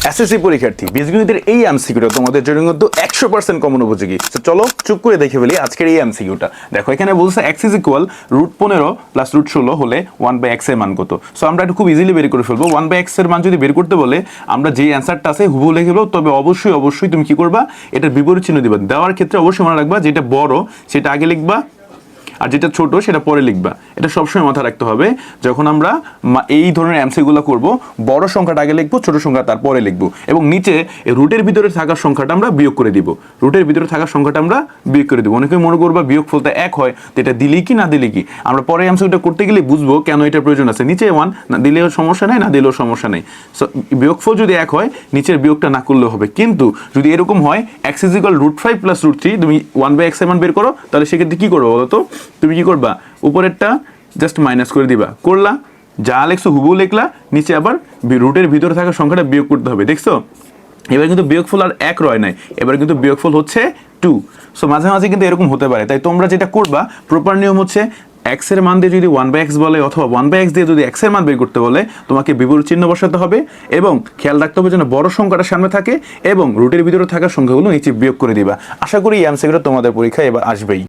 SSC পরীক্ষার্থী বীজগণিতের এই এমসিকিউটা তোমাদের জন্য কিন্তু 100% কমন উপযোগী। তো চলো চুপ করে দেখে ফেলি আজকের এই এমসিকিউটা। দেখো এখানে বলছে x = √15 + √16 হলে 1/x এর মান কত। সো আমরা এটা খুব ইজিলি বের করে ফেলবো। 1/x এর মান যদি বের করতে বলে আমরা যে অ্যানসারটা আছে হুবহু লিখে ফেলবো, তবে অবশ্যই তুমি কি করবা, এটার বিপরীত চিহ্ন দিবা। দেওয়ার ক্ষেত্রে অবশ্যই মনে রাখবা যেটা বড় সেটা আগে লিখবা আর যেটা ছোট সেটা পরে লিখবা। এটা সবসময় মাথায় রাখতে হবে। যখন আমরা এই ধরনের এমসিকিউগুলো করব, বড় সংখ্যাটা আগে লিখবো, ছোট সংখ্যা তারপরে লিখবো, এবং নিচে রুটের ভিতরে থাকা সংখ্যাটা আমরা বিয়োগ করে দিব। রুটের ভিতরে থাকা সংখ্যাটা আমরা বিয়োগ করে দিব। অনেকে মনে করবা বিয়োগফলটা 1 হয়, তো এটা দিলেই কি না দিলে কি। আমরা পরে এমসিকিউটা করতে গেলে বুঝবো কেন এটার প্রয়োজন আছে। নিচে 1 না দিলেও সমস্যা নেই, না দিলেও সমস্যা নেই। সো বিয়োগফল যদি 1 হয় নিচের বিয়োগটা না করলেও হবে। কিন্তু যদি এরকম হয় x = √5 + √3, তুমি 1/x এর মান বের করো, তাহলে সেক্ষেত্রে কি করবো বলো তো? তুমি কি করবা, উপরেরটা জাস্ট মাইনাস করে দিবা, করলা, যা লেখছো হুবহু লিখলা, নিচে আবার রুটের ভিতরে থাকা সংখ্যাটা বিয়োগ করতে হবে। দেখছো এবার কিন্তু বিয়োগফল আর 1 রয় নাই, এবার কিন্তু বিয়োগফল হচ্ছে 2। সো মাঝে মাঝে কিন্তু এরকম হতে পারে। তাই তোমরা যেটা করবা, প্রপার নিয়ম হচ্ছে x এর মান দিয়ে যদি 1/x বলে অথবা 1/x দিয়ে যদি x এর মান বের করতে বলে, তোমাকে বিপরীত চিহ্ন বসাতে হবে এবং খেয়াল রাখতে হবে যেন বড় সংখ্যাটা সামনে থাকে এবং রুটের ভিতরে থাকা সংখ্যাগুলো নিচে বিয়োগ করে দিবা। আশা করি এই এমসিকিউটা তোমাদের পরীক্ষায় এবার আসবেই।